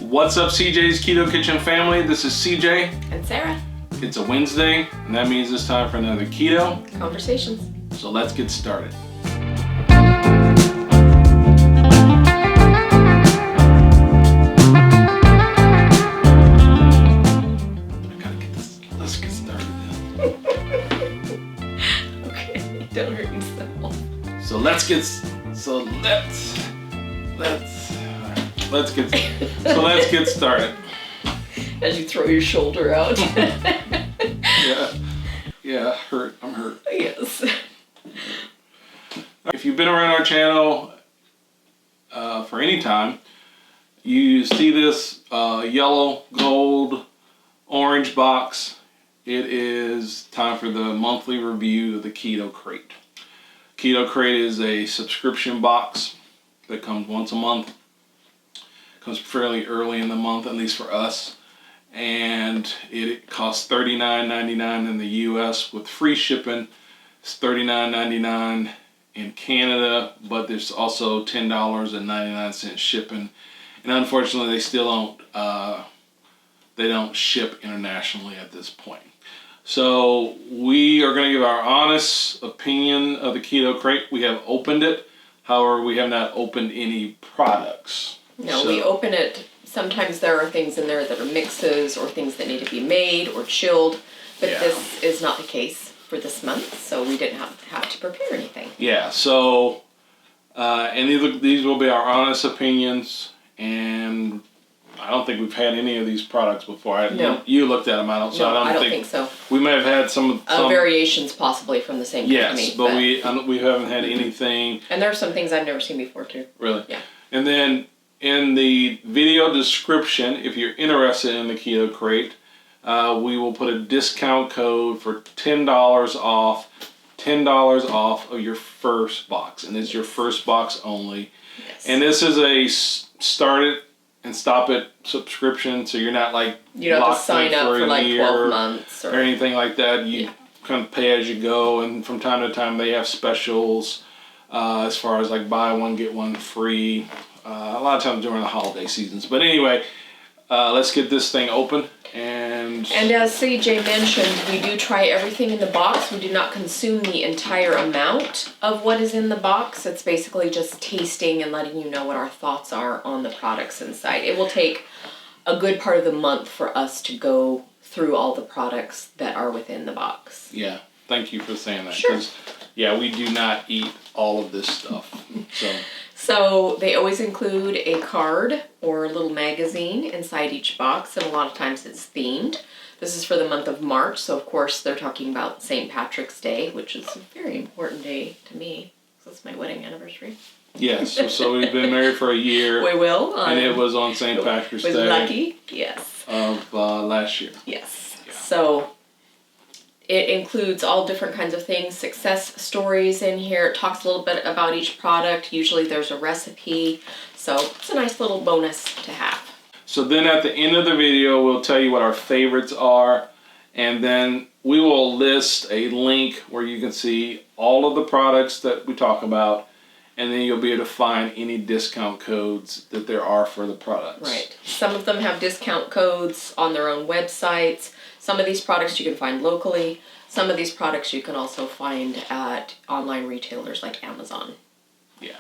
What's up, CJ's Keto Kitchen family? This is CJ. And Sarah. It's a Wednesday, and that means it's time for another Keto Conversations. So let's get started. Let's get started then. Okay, don't hurt yourself. Let's get started. As you throw your shoulder out. Yeah, I'm hurt. Yes. If you've been around our channel for any time, you see this yellow, gold, orange box. It is time for the monthly review of the Keto Krate. Keto Krate is a subscription box that comes once a month. Comes fairly early in the month, at least for us. And it costs $39.99 in the US with free shipping. It's $39.99 in Canada, but there's also $10.99 shipping. And unfortunately, they still don't ship internationally at this point. So we are going to give our honest opinion of the Keto Krate. We have opened it. However, we have not opened any products. No, we open it. Sometimes there are things in there that are mixes or things that need to be made or chilled. But this is not the case for this month, so we didn't have to prepare anything. Yeah, so and these will be our honest opinions, and I don't think we've had any of these products before. No. You looked at them, I don't think so. We may have had some variations possibly from the same company. Yes, but we haven't had anything. And there are some things I've never seen before too. Really? Yeah. And then in the video description, if you're interested in the Keto Krate, we will put a discount code for $10 off. $10 off of your first box, and it's your first box only. Yes. And this is a start it and stop it subscription, so you're not like you don't have to sign up for like 12 months or anything like that. You kind of pay as you go, and from time to time they have specials as far as like buy one get one free. A lot of times during the holiday seasons. But anyway, let's get this thing open. And as CJ mentioned, we do try everything in the box. We do not consume the entire amount of what is in the box. It's basically just tasting and letting you know what our thoughts are on the products inside. It will take a good part of the month for us to go through all the products that are within the box. Yeah, thank you for saying that. Sure. Yeah, we do not eat all of this stuff. So they always include a card or a little magazine inside each box, and a lot of times it's themed. This is for the month of March, so of course they're talking about St. Patrick's Day, which is a very important day to me. That's my wedding anniversary. Yes, so we've been married for a year. We will. And it was on St. Patrick's Day. Was lucky, yes. Of last year. Yes. Yeah. So it includes all different kinds of things, success stories in here. It talks a little bit about each product. Usually there's a recipe. So it's a nice little bonus to have. So then at the end of the video, we'll tell you what our favorites are. And then we will list a link where you can see all of the products that we talk about. And then you'll be able to find any discount codes that there are for the products. Right. Some of them have discount codes on their own websites. Some of these products you can find locally. Some of these products you can also find at online retailers like Amazon. Yeah.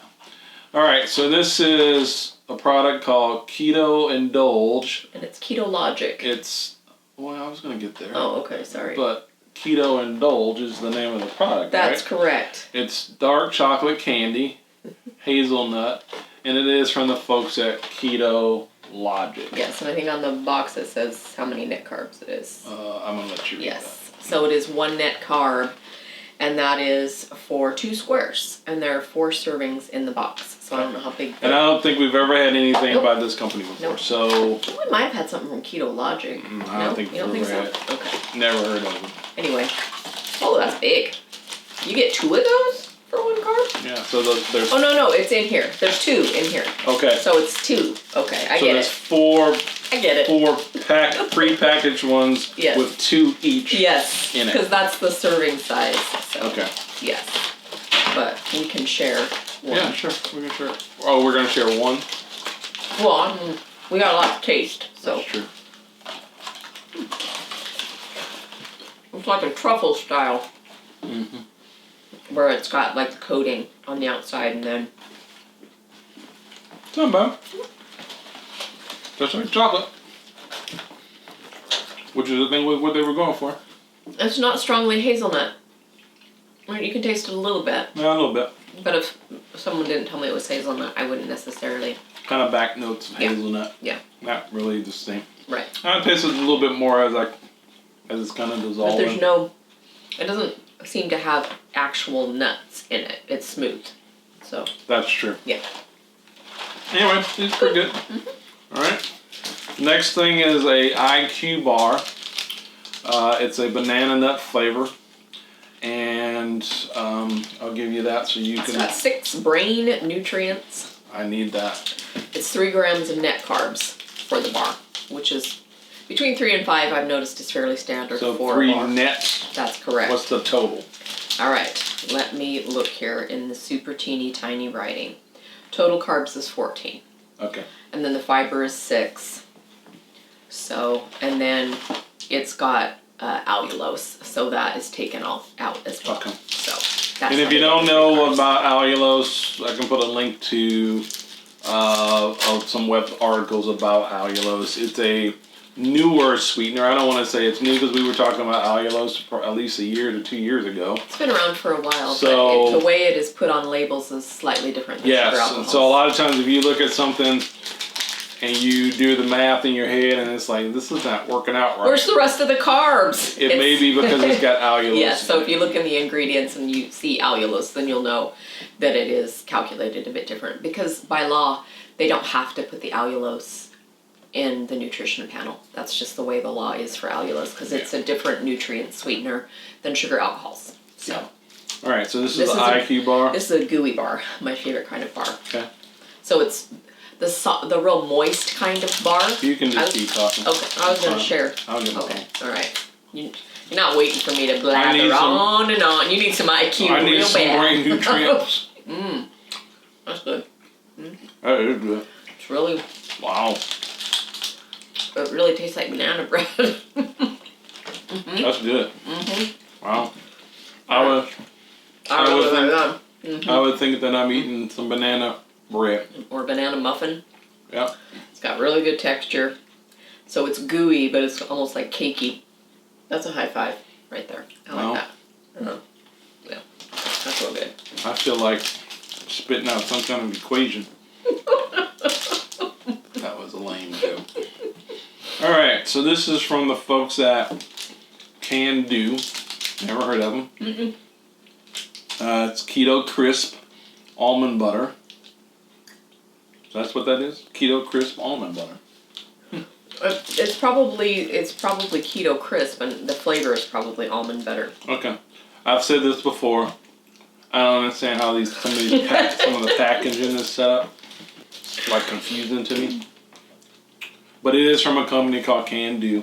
All right, so this is a product called Keto Indulge. And it's Keto Logic. Well, I was going to get there. Oh, okay, sorry. But Keto Indulge is the name of the product, That's right? correct. It's dark chocolate candy, hazelnut, and it is from the folks at Keto Logic. Yes, and I think on the box it says how many net carbs it is. I'm going to let you read Yes, so it is 1 net carb, and that is for 2 squares, and there are 4 servings in the box. So I don't know how big. And I don't think we've ever had anything by this company before. Nope. So we might have had something from Keto Logic. I don't think you don't think so? had. Okay. Never heard of them. Anyway, oh, that's big. You get 2 of those for 1 carb? Yeah. So there's. Oh no, it's in here. There's 2 in here. Okay. So it's 2. Okay, I get it. So there's 4. I get it. 4 pre-packaged ones with 2 each. Yes. In it. Because that's the serving size. So. Okay. Yes. But we can share 1. Yeah, sure. We can share. Oh, we're gonna share 1. Well, We got a lot of taste, so. That's true. It's like a truffle style. Where it's got like the coating on the outside and then. It's not bad. That's like chocolate. Which is, I think, what they were going for. It's not strongly hazelnut. I mean, you can taste it a little bit. Yeah, a little bit. But if someone didn't tell me it was hazelnut, I wouldn't necessarily. Kind of back notes of hazelnut. Yeah. Not really distinct. Right. I taste it a little bit more as it's kind of dissolving. But there's no. It doesn't seem to have actual nuts in it. It's smooth. So. That's true. Yeah. Anyway, it's pretty good. All right. Next thing is a IQ bar. It's a banana nut flavor. And I'll give you that so you can. It's got 6 brain nutrients. I need that. It's 3 grams of net carbs for the bar, which is between 3 and 5. I've noticed is fairly standard So for 3 a bar. net. That's correct. What's the total? All right, let me look here in the super teeny tiny writing. Total carbs is 14. Okay. And then the fiber is 6. So, and then it's got allulose, so that is taken out as well. Okay. So that's. And if you don't know about allulose, I can put a link to some web articles about allulose. It's a newer sweetener. I don't want to say it's new because we were talking about allulose for at least a year to 2 years ago. It's been around for a while, So, but the way it is put on labels is slightly different than sugar yes, alcohol. and so a lot of times if you look at something and you do the math in your head and it's like, this is not working out right. Where's the rest of the carbs? It may be because it's got allulose. Yes, so if you look in the ingredients and you see allulose, then you'll know that it is calculated a bit different. Because by law, they don't have to put the allulose in the nutrition panel. That's just the way the law is for allulose because it's a different nutrient sweetener than sugar alcohols. So. All right, so this is the IQ bar. This is a gooey bar, my favorite kind of bar. Okay. So it's the real moist kind of bar. You can just keep talking. Okay, I was going to share. I'll get Okay, all right. You're not waiting for me to blather on and on. You need some IQ I need real some bad. brain nutrients. That's good. That is good. It's really, Wow. it really tastes like banana bread. That's good. Wow. I would think that I'm eating some banana bread. Or banana muffin. Yeah. It's got really good texture. So it's gooey, but it's almost like cakey. That's a high five right there. I like that. Yeah, that's real good. I feel like spitting out some kind of equation. That was a lame joke. All right, so this is from the folks at Can Do. Never heard of them. It's Keto Crisp Almond Butter. So that's what that is? Keto Crisp Almond Butter. It's probably keto crisp, and the flavor is probably almond butter. Okay, I've said this before. I don't understand how some of the packaging is set up. It's like confusing to me. But it is from a company called Can Do.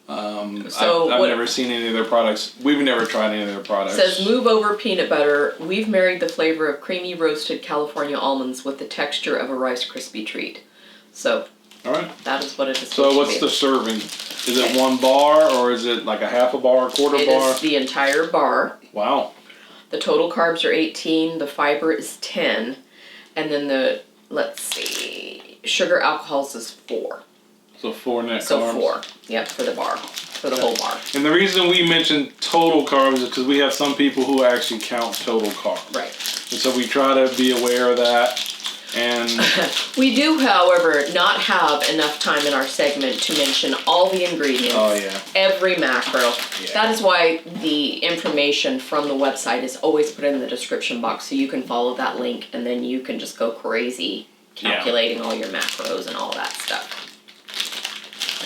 I've never seen any of their products. We've never tried any of their products. It says, move over peanut butter. We've married the flavor of creamy roasted California almonds with the texture of a Rice Krispie treat. So, all right. That is what it is. So what's the serving? Is it 1 bar or is it like a half a bar, a quarter bar? It is the entire bar. Wow. The total carbs are 18. The fiber is 10. And then sugar alcohols is 4. So 4 net carbs. So 4. Yep, for the bar. For the whole bar. And the reason we mention total carbs is because we have some people who actually count total carbs. Right. And so we try to be aware of that. And we do, however, not have enough time in our segment to mention all the ingredients. Oh, yeah. Every macro. Yeah. That is why the information from the website is always put in the description box so you can follow that link and then you can just go crazy calculating all your macros and all that stuff.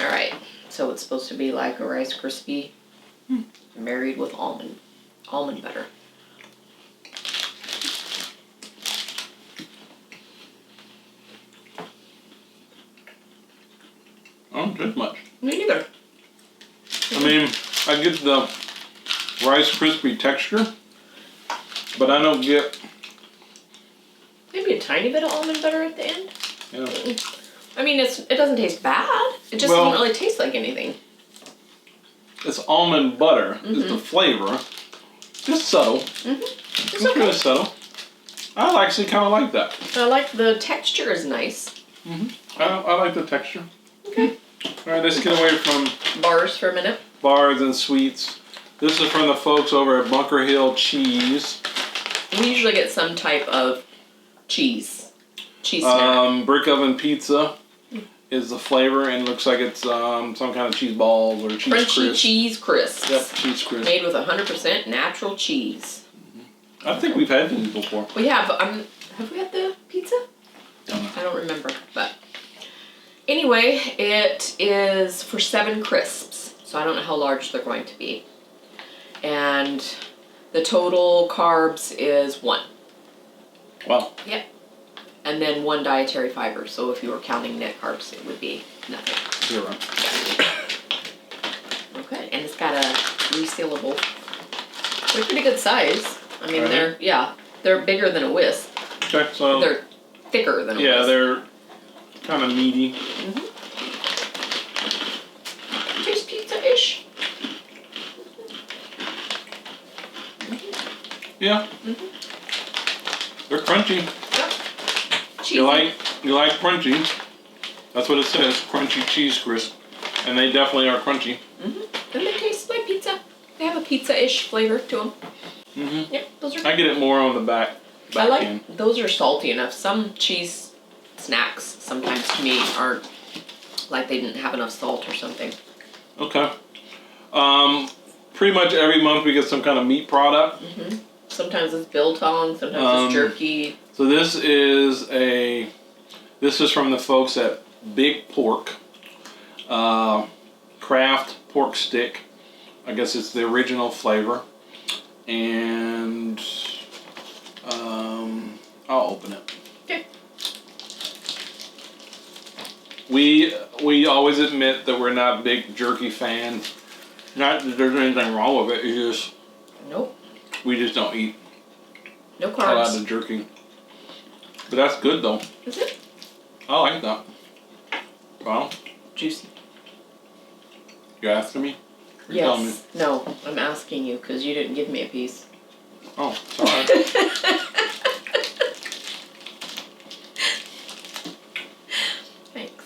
All right. So it's supposed to be like a Rice Krispie married with almond butter. I don't taste much. Me neither. I mean, I get the Rice Krispie texture, but I don't get... Maybe a tiny bit of almond butter at the end. Yeah. I mean, it doesn't taste bad. It just doesn't really taste like anything. It's almond butter is the flavor. Just subtle. It's okay. really subtle. I actually kind of like that. I like the texture is nice. I like the texture. Okay. All right, let's get away from Bars for a minute. bars and sweets. This is from the folks over at Bunker Hill Cheese. We usually get some type of cheese snack. Brick oven pizza is the flavor, and looks like it's some kind of cheese balls or cheese Crunchy crisp. cheese crisps. Yep, cheese crisp. Made with 100% natural cheese. I think we've had these before. We have. Have we had the pizza? Don't know. I don't remember, but anyway, it is for 7 crisps, so I don't know how large they're going to be. And the total carbs is 1. Wow. Yep. And then 1 dietary fiber, so if you were counting net carbs, it would be nothing. 0. Okay, and it's got a resealable. They're pretty good size. I mean, they're bigger than a Wisp. Okay, so They're thicker than a Wisp. yeah, they're kind of meaty. Tastes pizza-ish. Yeah. They're crunchy. Yep. Cheesy. You like crunchy? That's what it says, crunchy cheese crisp, and they definitely are crunchy. And they taste like pizza. They have a pizza-ish flavor to them. Yep, those are. I get it more on the back I like end. those are salty enough. Some cheese snacks sometimes to me aren't like they didn't have enough salt or something. Okay. Pretty much every month we get some kind of meat product. Sometimes it's biltong, sometimes it's jerky. So this is from the folks at Big Pork, Kraft pork stick. I guess it's the original flavor, and I'll open it. Okay. We always admit that we're not big jerky fans. Not that there's anything wrong with it. It's just Nope. we just don't eat No a lot carbs. of jerky. But that's good though. Is it? I like that. Well, Juicy. you asking me? Or you telling me? Yes. No, I'm asking you because you didn't give me a piece. Oh, sorry. Thanks.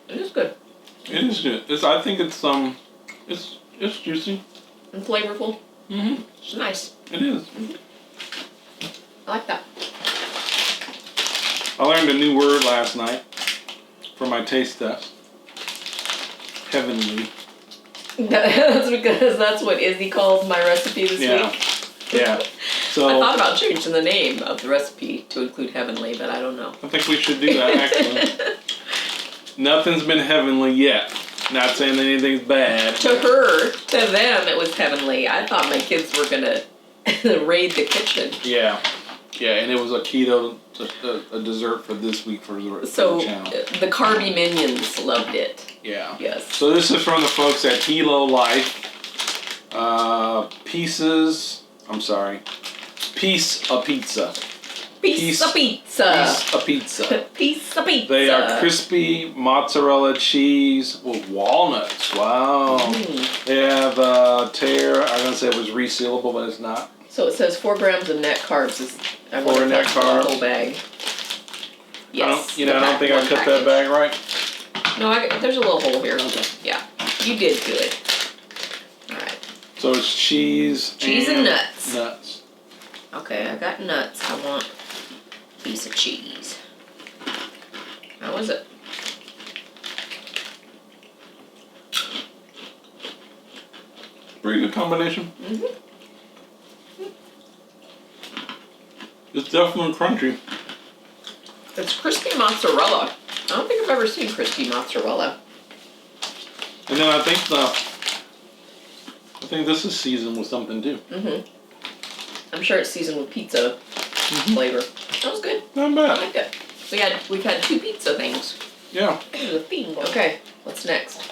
It is good. It is good. I think it's juicy. And flavorful. It's nice. It is. I like that. I learned a new word last night for my taste test. Heavenly. That's because that's what Izzy calls my recipe this week. Yeah. So I thought about changing the name of the recipe to include heavenly, but I don't know. I think we should do that actually. Nothing's been heavenly yet. Not saying that anything's bad. To them, it was heavenly. I thought my kids were gonna raid the kitchen. Yeah, and it was a keto a dessert for this week for the channel. The carby minions loved it. Yeah. Yes. So this is from the folks at Hilo Life. Piece of pizza. Piece of pizza. Piece of pizza. Piece of pizza. They are crispy mozzarella cheese with walnuts. Wow. They have tear. I was gonna say it was resealable, but it's not. So it says 4 grams of net carbs. I 4 net carbs. The whole bag. Yes. I don't think I cut that bag right. No, there's a little hole here. Okay. Yeah, you did good. All right. So it's cheese. Cheese and nuts. Nuts. Okay, I got nuts. I want a piece of cheese. How is it? Pretty good combination. It's definitely crunchy. It's crispy mozzarella. I don't think I've ever seen crispy mozzarella. And then I think this is seasoned with something too. I'm sure it's seasoned with pizza flavor. That was good. Not bad. I like it. We've had 2 pizza things. Yeah. There's a theme. Okay, what's next?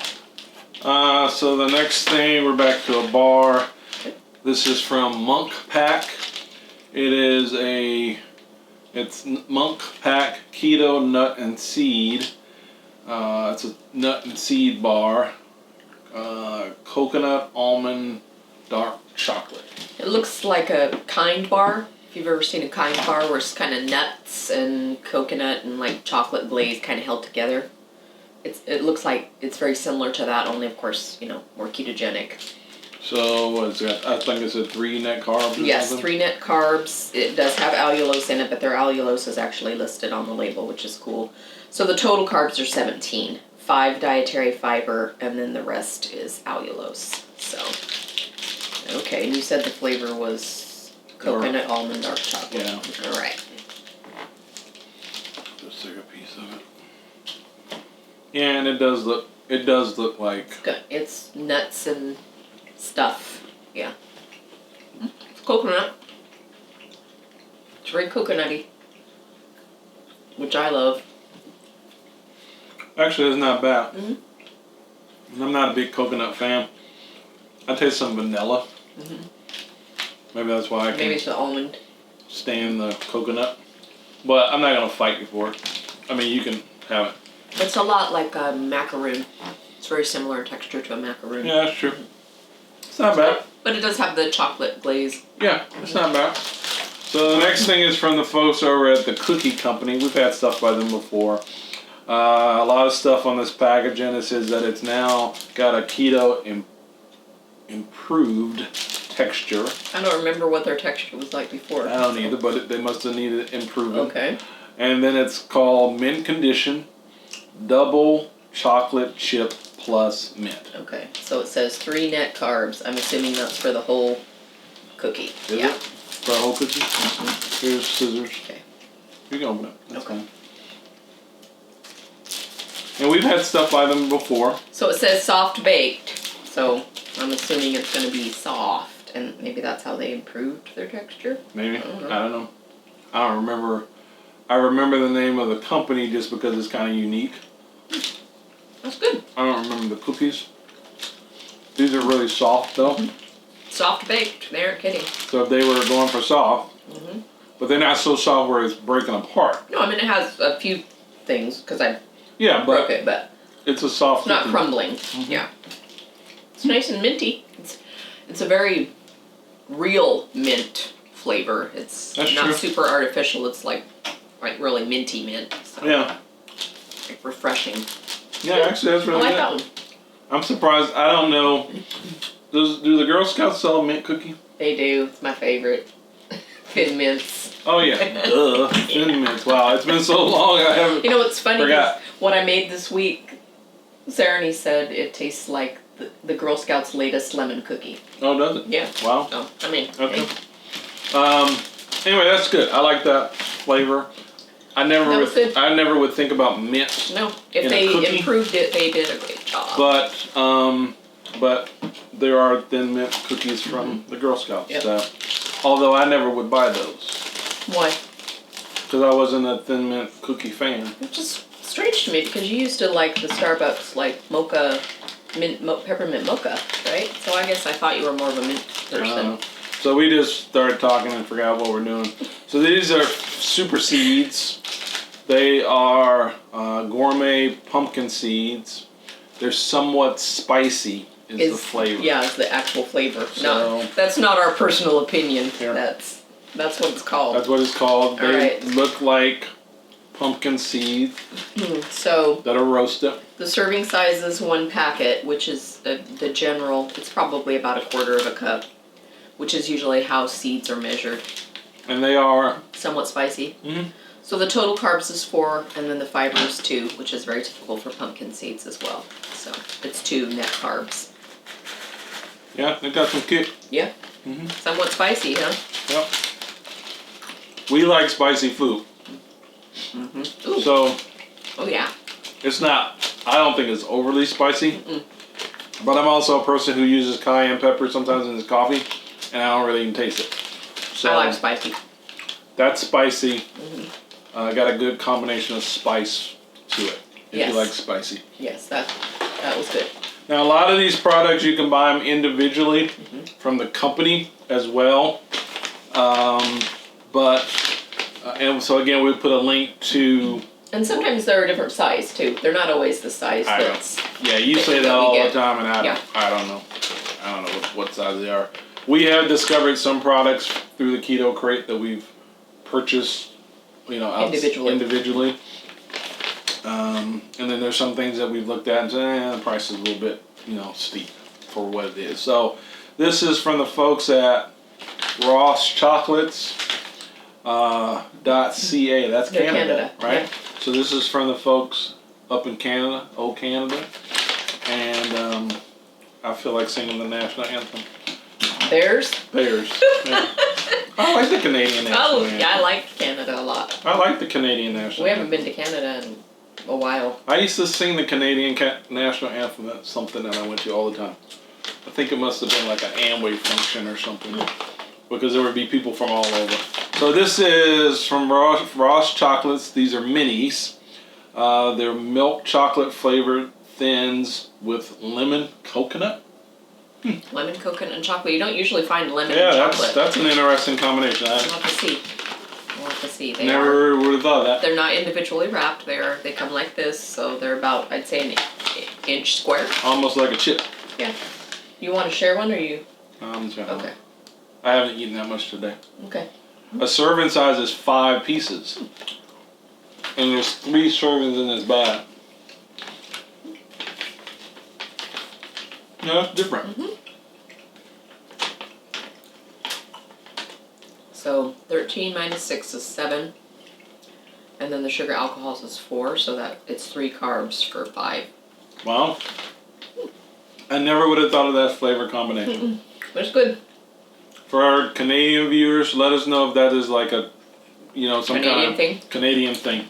So the next thing, we're back to a bar. This is from Monk Pack. It is a It's Monk Pack Keto Nut and Seed. It's a nut and seed bar. Coconut, almond, dark chocolate. It looks like a Kind bar. If you've ever seen a Kind bar where it's kind of nuts and coconut and like chocolate glaze kind of held together. It looks like it's very similar to that, only of course, more ketogenic. So what is that? I think it's a 3 net carbs or Yes, something? 3 net carbs. It does have allulose in it, but their allulose is actually listed on the label, which is cool. So the total carbs are 17. 5 dietary fiber, and then the rest is allulose. So, okay, and you said the flavor was coconut, almond, dark chocolate. Yeah. All right. Just take a piece of it. Yeah, and it does look like... Good. It's nuts and stuff. Yeah. It's coconut. It's very coconutty, which I love. Actually, it's not bad. Mm-hmm. I'm not a big coconut fan. I taste some vanilla. Mm-hmm. Maybe that's why I Maybe can it's the almond. stand the coconut. But I'm not going to fight you for it. I mean, you can have it. It's a lot like a macaroon. It's very similar in texture to a macaroon. Yeah, that's true. It's not bad. But it does have the chocolate glaze. Yeah, it's not bad. So the next thing is from the folks over at the Cookie Company. We've had stuff by them before. A lot of stuff on this packaging. It says that it's now got a keto improved texture. I don't remember what their texture was like before. I don't either, but they must have needed improving. Okay. And then it's called Mint Condition Double Chocolate Chip Plus Mint. Okay. So it says 3 net carbs. I'm assuming that's for the whole cookie. Is it? For a whole cookie? Here's scissors. Okay. You can open it. That's Okay. fine. And we've had stuff by them before. So it says soft baked. So I'm assuming it's going to be soft, and maybe that's how they improved their texture. Maybe. I don't know. I don't know. I don't remember. I remember the name of the company just because it's kind of unique. That's good. I don't remember the cookies. These are really soft though. Soft baked. They aren't kidding. So if they were going for soft, but they're not so soft where it's breaking apart. No, I mean it has a few things because I Yeah, broke but it, but it's a soft it's not cookie. crumbling. Yeah. It's nice and minty. It's a very real mint flavor. It's That's not true. super artificial. It's like really minty mint. So Yeah. like refreshing. Yeah, actually that's I really like good. that one. I'm surprised. I don't know. Do the Girl Scouts sell a mint cookie? They do. It's my favorite. Thin mints. Oh yeah. Duh. Thin mints. Wow, it's been so long I haven't. You know what's funny? Forgot. Is what I made this week, Sarah said it tastes like the Girl Scouts' latest lemon cookie. Oh, does it? Yeah. Wow. So, I mean, Okay. hey, Anyway, that's good. I like that flavor. I never That was would. good. I never would think about mint, no, In if a they cookie? improved it, they did a great job. but there are thin mint cookies from the Girl Scouts. Yep. That, although I never would buy those Why? because I wasn't a thin mint cookie fan. Which is strange to me because you used to like the Starbucks mocha, peppermint mocha, right? So I guess I thought you were more of a mint person. So we just started talking and forgot what we're doing. So these are super seeds. They are gourmet pumpkin seeds. They're somewhat spicy is the flavor. Yeah, it's the actual flavor. So- No, that's not our personal opinion. Here. That's what it's called. That's what it's called. They Alright. look like pumpkin seeds So that are roasted. the serving size is 1 packet, which is the general. It's probably about 1/4 of a cup, which is usually how seeds are measured. And they are, Somewhat spicy. Mhm. So the total carbs is 4, and then the fiber is 2, which is very typical for pumpkin seeds as well. So it's 2 net carbs. yeah, they got some kick. Yeah. Somewhat spicy, huh? Yep. We like spicy food. Ooh. So Oh yeah. it's not, I don't think it's overly spicy. But I'm also a person who uses cayenne pepper sometimes in his coffee, and I don't really even taste it. So I like spicy. that's spicy. Got a good combination of spice to it. If Yes. you like spicy. Yes, that was good. Now a lot of these products you can buy them individually from the company as well, but And so again, we put a link to. And sometimes they're a different size too. They're not always the size that's. Yeah, you say that all the time, and I don't know. I don't know what size they are. We have discovered some products through the Keto Krate that we've purchased, individually. And then there's some things that we've looked at and said, the price is a little bit, steep for what it is. So this is from the folks at Ross Chocolates. .ca. That's Canada, right? Yeah. So this is from the folks up in Canada, old Canada, and I feel like singing the national anthem. Bears. Yeah. I like the Canadian national anthem. Yeah, I like Canada a lot. I like the Canadian national. We haven't been to Canada in a while. I used to sing the Canadian national anthem. That's something that I went to all the time. I think it must have been like an Amway function or something. Because there would be people from all over. So this is from Ross Chocolates. These are minis. They're milk chocolate flavored thins with lemon coconut. Lemon coconut and chocolate. You don't usually find lemon and chocolate. Yeah, that's an interesting combination. We'll have to see. Never would have thought of that. They're not individually wrapped. They come like this, so they're about, I'd say, an inch square. Almost like a chip. Yeah. You want to share one, or you? Okay. I haven't eaten that much today. Okay. A serving size is 5 pieces. And there's 3 servings in this bag. Yeah, that's different. Mm-hmm. So 13 minus 6 is 7. And then the sugar alcohol is 4, so that it's 3 carbs for 5. Wow. I never would have thought of that flavor combination. It's good. For our Canadian viewers, let us know if that is like a, some Canadian kind of Canadian thing.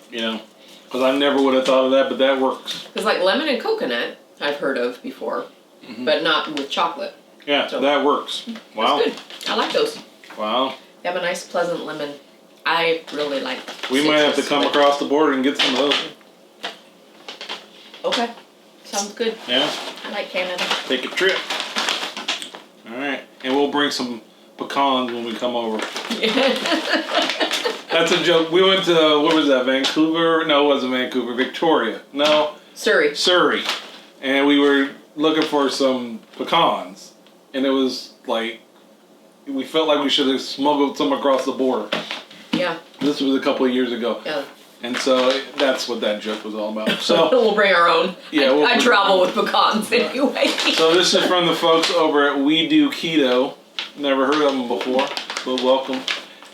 Because I never would have thought of that, but that works. Because like lemon and coconut, I've heard of before, but not with chocolate. Yeah, so that works. Wow. That's good. I like those. Wow. They have a nice, pleasant lemon. I really like. We might have to come across the border and get some of those. Okay. Sounds good. Yeah. I like Canada. Take a trip. All right. And we'll bring some pecans when we come over. That's a joke. We went to, what was that, Vancouver? No, it wasn't Vancouver. Victoria. No. Surrey. And we were looking for some pecans. And it was like, we felt like we should have smuggled some across the border. Yeah. This was a couple of years ago. Yeah. And so that's what that joke was all about. So we'll bring our own. Yeah, I travel with pecans anyway. So this is from the folks over at We Do Keto. Never heard of them before, but welcome.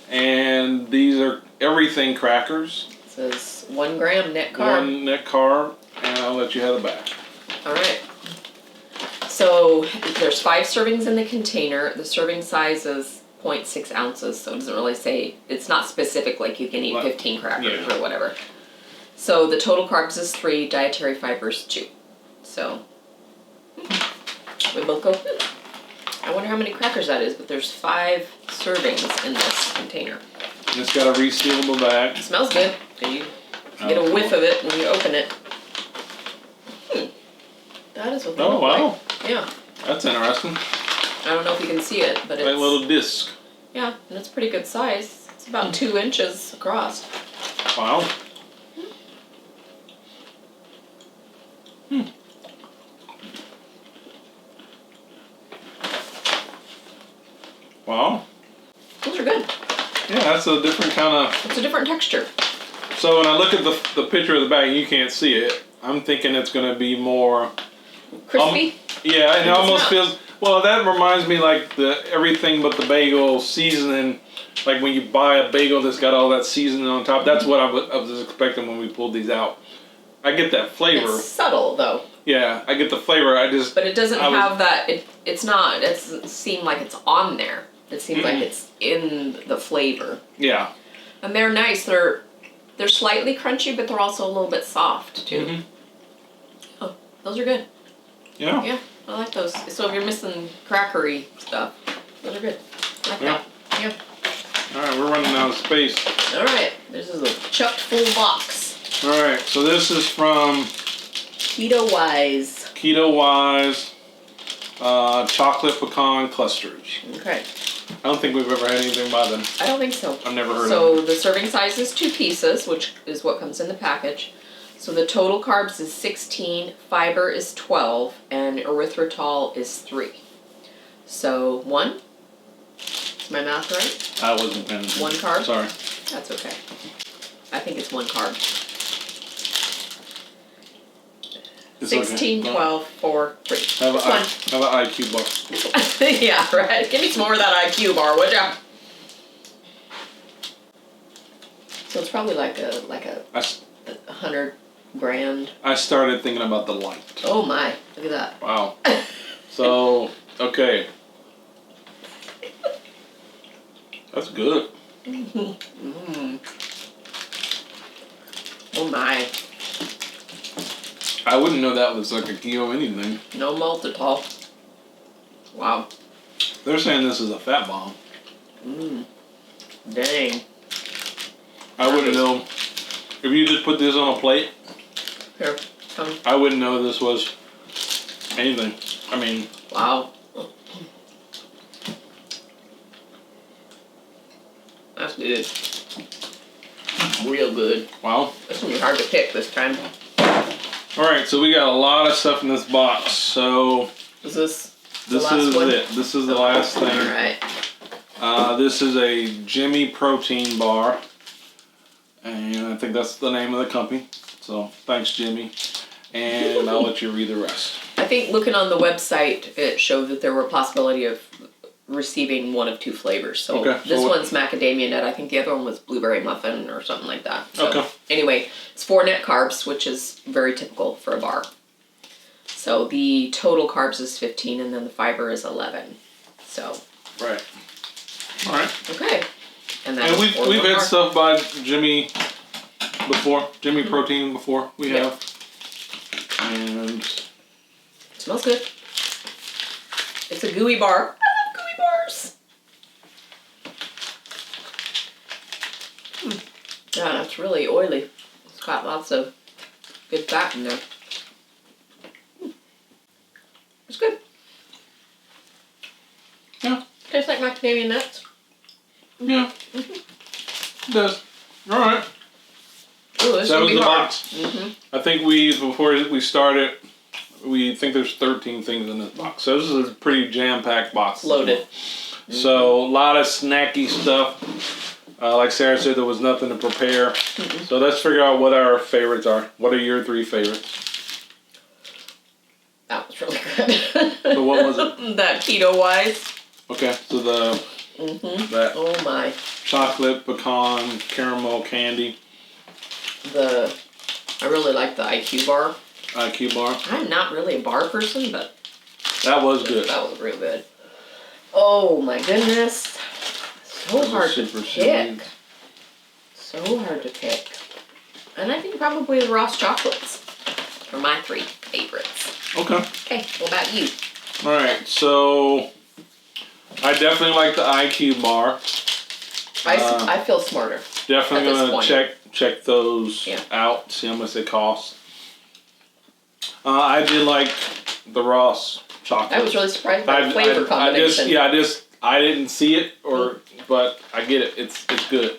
And these are everything crackers. It says 1 gram net carb. 1 net carb, and I'll let you have it back. All right. So there's 5 servings in the container. The serving size is 0.6 ounces, so it doesn't really say, it's not specific like you can eat 15 crackers or whatever. So the total carbs is 3, dietary fibers 2. So we both go, I wonder how many crackers that is, but there's 5 servings in this container. And it's got a resealable bag. It smells good. You get a whiff of it when you open it. That is what they look like. Yeah. That's interesting. I don't know if you can see it, but it's like a little disc. Yeah, and it's pretty good size. It's about 2 inches across. Wow. Wow. Those are good. Yeah, that's a different kind of... It's a different texture. So when I look at the picture of the bag, you can't see it. I'm thinking it's going to be more... Crispy? Yeah, and it almost feels... Well, that reminds me like the everything but the bagel seasoning. Like when you buy a bagel that's got all that seasoning on top. That's what I was expecting when we pulled these out. I get that flavor. It's subtle though. Yeah, I get the flavor. But it doesn't have that. It's not. It doesn't seem like it's on there. It seems like it's in the flavor. Yeah. And they're nice. They're slightly crunchy, but they're also a little bit soft too. Oh, those are good. Yeah. Yeah. I like those. So if you're missing crackery stuff, those are good. I like that. Yeah. Alright, we're running out of space. Alright, this is a chucked full box. Alright, so this is from Keto Wise. Chocolate pecan clusters. Okay. I don't think we've ever had anything by them. I don't think so. I've never heard of So them. the serving size is 2 pieces, which is what comes in the package. So the total carbs is 16, fiber is 12, and erythritol is 3. So 1. Is my math right? I wasn't paying attention. 1 carb? Sorry. That's okay. I think it's 1 carb. It's 16, okay. 12, 4, 3. Have Just an IQ bar. Yeah, right. Give me some more of that IQ bar, would ya? So it's probably like a 100 grand. I started thinking about the light. Oh my, look at that. Wow. So, okay. That's good. Oh my, I wouldn't know that was like a keto anything. no maltitol. Wow. They're saying this is a fat bomb. Dang. I wouldn't know. If you just put this on a plate, Here, come. I wouldn't know this was anything. I mean, Wow. That's good. Real good. wow. It's gonna be hard to pick this time. Alright, so we got a lot of stuff in this box. So, Is this the this last is one? it. This is the last thing. Alright. This is a Jimmy protein bar. And I think that's the name of the company. So, thanks, Jimmy. And I'll let you read the rest. I think looking on the website, it showed that there were a possibility of receiving 1 of 2 flavors. So Okay, this so one's macadamia nut. I think the other one was blueberry muffin or something like that. So Okay. anyway, it's 4 net carbs, which is very typical for a bar. So the total carbs is 15, and then the fiber is 11. So Right. Alright. okay, and And we've one had bar. stuff by Jimmy before. Jimmy Protein before. We Yeah. have. And Smells good. It's a gooey bar. I love gooey bars. Yeah, it's really oily. It's got lots of good fat in there. It's good. yeah. Tastes like macadamia nuts. Yeah. It does. Alright. Ooh, this So that gonna was be the hard. box. I think before we started, we think there's 13 things in this box. So this is a pretty jam-packed box. Loaded. So a lot of snacky stuff. Like Sarah said, there was nothing to prepare. So let's figure out what our favorites are. What are your 3 favorites? That was really good. So what was it? That keto wise. Okay, so that Oh my. chocolate pecan caramel candy I really like the IQ bar. IQ bar. I'm not really a bar person, but That was good. that was real good. Oh my goodness. So Those are hard to super pick. sweet. So hard to pick. And I think probably the Ross chocolates are my 3 favorites. Okay. Okay, what about you? All right. So I definitely like the IQ bar. I feel smarter. Definitely At this gonna point. check those Yeah. out. See how much they cost. I did like the Ross chocolate. I was really surprised by the flavor combination. I didn't see it, but I get it. It's good.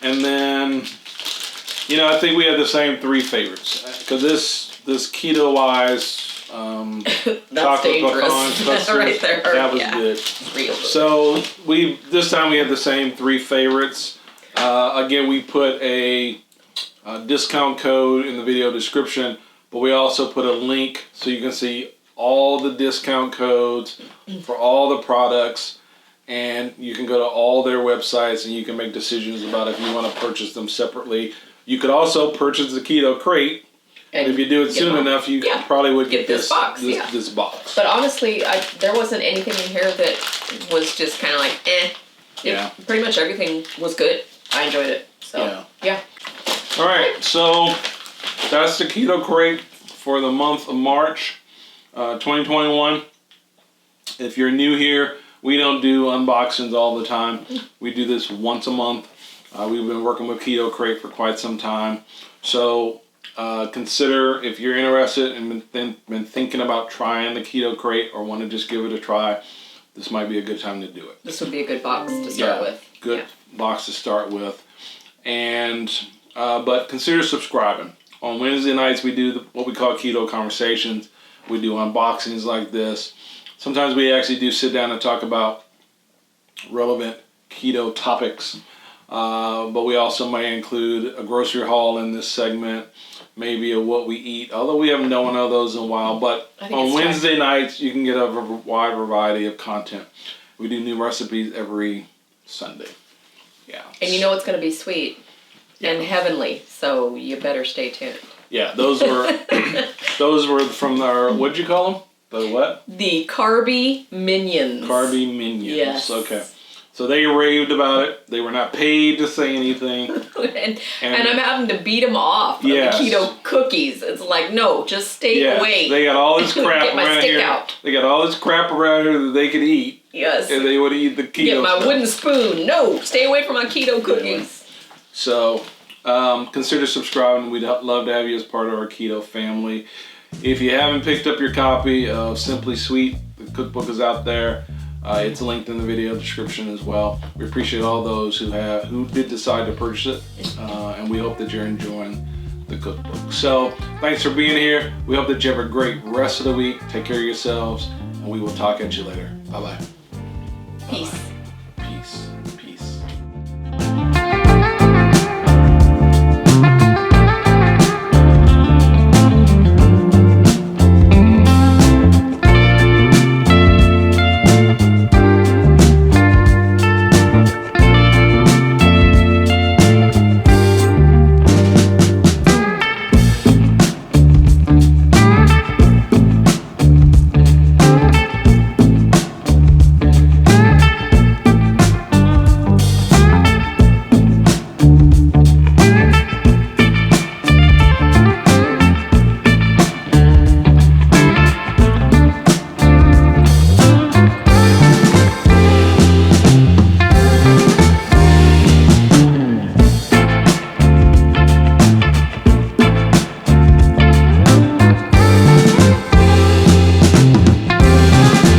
And then, I think we had the same 3 favorites because this keto wise, That's chocolate dangerous. pecan custard, Right there. that was Yeah. good. It's real good. So this time we had the same 3 favorites. Again, we put a discount code in the video description, but we also put a link so you can see all the discount codes for all the products, and you can go to all their websites and you can make decisions about if you want to purchase them separately. You could also purchase the Keto Krate. And if you do it soon them. enough, you Yeah. probably would Get this box, this box. But honestly, there wasn't anything in here that was just kind of like, eh. Yeah. Pretty much everything was good. I enjoyed it. So, yeah. All right, so that's the Keto Krate for the month of March 2021. If you're new here, we don't do unboxings all the time. We do this once a month. We've been working with Keto Krate for quite some time. So consider, if you're interested and been thinking about trying the Keto Krate or want to just give it a try, this might be a good time to do it. This would be a good box to start with. Good box to start with. And but consider subscribing. On Wednesday nights we do what we call Keto Conversations. We do unboxings like this. Sometimes we actually do sit down and talk about relevant keto topics. But we also may include a grocery haul in this segment, maybe a what we eat, although we haven't done one of those in a while. But on Wednesday nights, you can get a wide variety of content. We do new recipes every Sunday. Yeah. And you know it's going to be sweet and heavenly, so you better stay tuned. Yeah, those were from our, what'd you call them? The what? The Carby Minions. Carby Minions. Yes. Okay. So they raved about it. They were not paid to say anything. and I'm having to beat them off of the keto cookies. It's like, no, just stay away. They got all this crap Get my around stick here. out. They got all this crap around here that they could eat. Yes. And they would eat the keto Get my stuff. wooden spoon. No, stay away from my keto cookies. So consider subscribing. We'd love to have you as part of our keto family. If you haven't picked up your copy of Simply Sweet, the cookbook is out there. It's linked in the video description as well. We appreciate all those who did decide to purchase it, and we hope that you're enjoying the cookbook. So thanks for being here. We hope that you have a great rest of the week. Take care of yourselves, and we will talk at you later. Bye-bye. Peace.